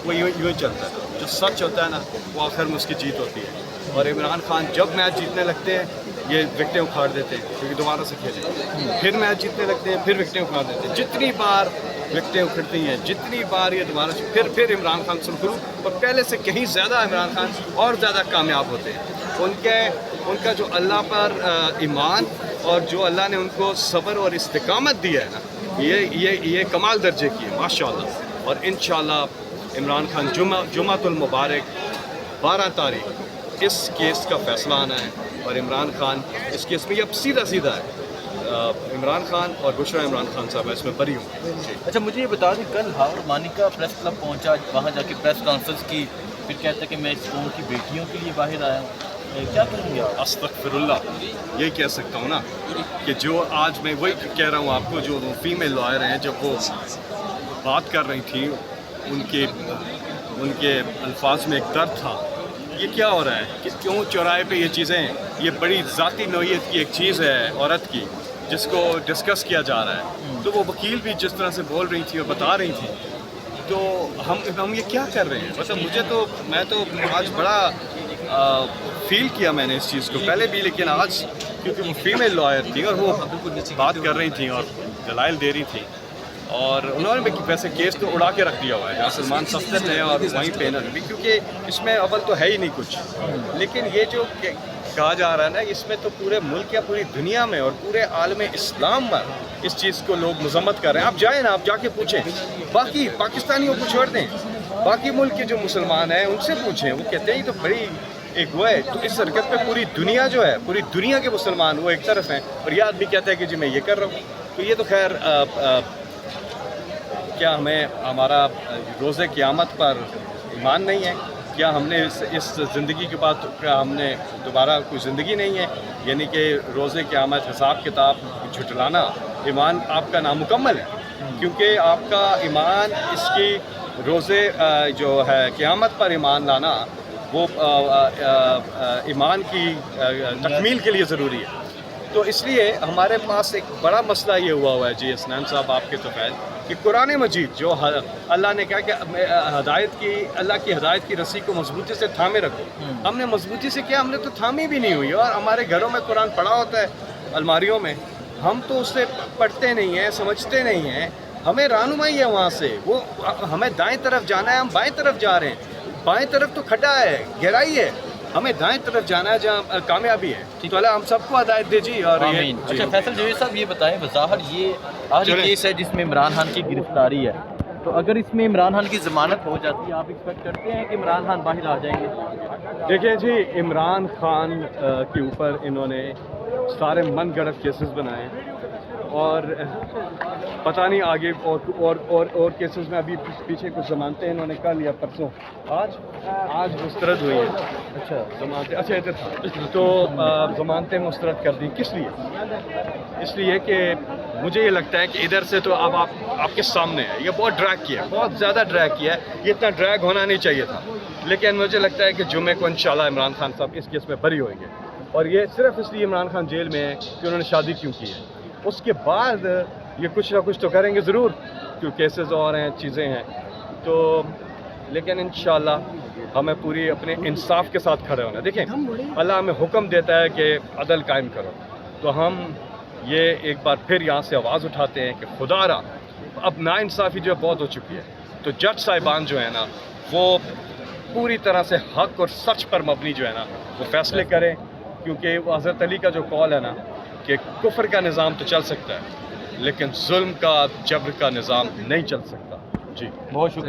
وہ यूं ही चलता है। जो सच होता है ना वो आखिर में उसकी जीत होती है। और इमरान खान जब मैच जीतने लगते हैं ये विकटें उखाड़ देते हैं क्योंकि दोबारा से खेलें, फिर मैच जीतने लगते हैं फिर विकटें उखाड़ देते हैं। जितनी बार विकटें उखड़ती हैं, जितनी बार ये दोबारा से फिर इमरान खान सुरखरू और पहले से कहीं ज़्यादा इमरान खान और ज़्यादा कामयाब होते हैं। उनका जो अल्लाह पर ईमान और जो अल्लाह ने उनको सब्र और इस्तिकामत दिया है ना, ये कमाल दर्जे की है माशाअल्लाह। और इंशाअल्लाह इमरान खान जुमातुल मुबारक 12 तारीख इस केस का फैसला आना है और इमरान खान इस केस में अब सीधा है। इमरान खान और बुशरा इमरान खान साहब इसमें बरी हूँ। अच्छा, मुझे ये बता दें, कल हावर मानिका प्रेस क्लब पहुंचा, वहाँ जाके प्रेस कॉन्फ्रेंस की, फिर कहता है कि मैं इस कौम की बेटियों के लिए बाहर आया हूँ। क्या करेंगे आप? अस्तगफिरुल्लाह, यही कह सकता हूँ ना कि जो आज मैं वही कह रहा हूँ आपको, जो वो फीमेल लॉयर हैं जब वो बात कर रही थी उनके अल्फाज में एक दर्द था। ये क्या हो रहा है कि क्यों चौराहे पे ये चीज़ें, ये बड़ी ज़ाती नौइयत की एक चीज़ है औरत की जिसको डिस्कस किया जा रहा है। तो वो वकील भी जिस तरह से बोल रही थी और बता रही थी, तो हम ये क्या कर रहे हैं? मतलब मैं तो आज बड़ा फील किया मैंने इस चीज़ को पहले भी, लेकिन आज क्योंकि वो फीमेल लॉयर थी और वो बात कर रही थी और दलाइल दे रही थी और उन्होंने भी वैसे केस तो उड़ा के रख दिया हुआ है जहाँ सलमान सफ्दर ने और वहीं पेनल भी, क्योंकि इसमें अव्वल तो है ही नहीं कुछ। लेकिन ये जो कहा जा रहा है ना, इसमें तो पूरे मुल्क या पूरी दुनिया में और पूरे आलम इस्लाम में इस चीज़ को लोग मजम्मत कर रहे हैं। आप जाएँ ना, आप जाके पूछें, बाकी पाकिस्तानियों को छोड़ दें, बाकी मुल्क के जो मुसलमान हैं उनसे पूछें, वो कहते हैं ये तो बड़ी एक वो है। तो इस हरकत पे पूरी दुनिया जो है, पूरी दुनिया के मुसलमान वो एक तरफ हैं और ये आदमी कहता है कि जी मैं ये कर रहा हूँ। तो ये तो खैर क्या हमें हमारा रोज़े क़यामत पर ईमान नहीं है? क्या हमने इस ज़िंदगी के बाद क्या हमने दोबारा कोई ज़िंदगी नहीं है? यानी कि रोज़े क़यामत हिसाब किताब झुटलाना ईमान आपका नामुकम्मल है, क्योंकि आपका ईमान इसकी रोज़े जो है क़यामत पर ईमान लाना वो ईमान की तकमील के लिए ज़रूरी है। तो इसलिए हमारे पास एक बड़ा मसला ये हुआ है जी हसनैन साहब आपके तो फैल कि कुरान मजीद जो अल्लाह ने कहा कि अल्लाह की हदायत की रस्सी को मजबूती से थामे रखो। हमने मजबूती से किया, हमने तो थामी भी नहीं हुई और हमारे घरों में कुरान पढ़ा होता है अलमारियों में, हम तो उससे पढ़ते नहीं हैं, समझते नहीं हैं। हमें रहनुमाई है वहाँ से, वो हमें दाएँ तरफ जाना है, हम बाएँ तरफ जा रहे हैं। बाएँ तरफ तो खड्डा है, गहराई है, हमें दाएं तरफ जाना है जहाँ कामयाबी है। तो अल्लाह हम सबको हिदायत दे जी। और अच्छा फैसल जवेद साहब, ये बताएं, बज़ाहिर ये आखिरी केस है जिसमें इमरान खान की गिरफ्तारी है, तो अगर इसमें इमरान खान की ज़मानत हो जाती है, आप एक्सपेक्ट करते हैं कि इमरान खान बाहर आ जाएंगे? देखिए जी, इमरान खान के ऊपर इन्होंने सारे मन गढ़ंत केसेस बनाए और पता नहीं आगे और केसेस में अभी पीछे कुछ जमानतें इन्होंने कल या परसों आज मुस्तरद हुई हैं। अच्छा, जमानतें, अच्छा इधर था, तो जमानतें मुस्तरद कर दी। किस लिए? इसलिए कि मुझे ये लगता है कि इधर से तो अब आपके सामने है, ये बहुत ड्रैग किया है, बहुत ज़्यादा ड्रैग किया है, ये इतना ड्रैग होना नहीं चाहिए था। लेकिन मुझे लगता है कि जुमे को इंशाल्लाह इमरान खान साहब इस केस में बरी होंगे और ये सिर्फ इसलिए इमरान खान जेल में है कि उन्होंने शादी क्यों की है। उसके बाद ये कुछ ना कुछ तो करेंगे ज़रूर, क्योंकि केसेस और हैं, चीज़ें हैं। तो लेकिन इंशाल्लाह हमें पूरी अपने इंसाफ के साथ खड़े होना। देखें, अल्लाह हमें हुक्म देता है कि अदल कायम करो, तो हम ये एक बार फिर यहाँ से आवाज़ उठाते हैं कि खुदारा अब नाइंसाफ़ी जो है बहुत हो चुकी है। तो जज साहिबान जो है ना, वो पूरी तरह से हक़ और सच पर मबनी जो है ना वो फ़ैसले करें, क्योंकि वो हज़रत अली का जो कौल है ना कि कुफ्र का निज़ाम तो चल सकता है लेकिन जुल्म का, जबर का निज़ाम नहीं चल सकता। जी, बहुत शुक्रिया।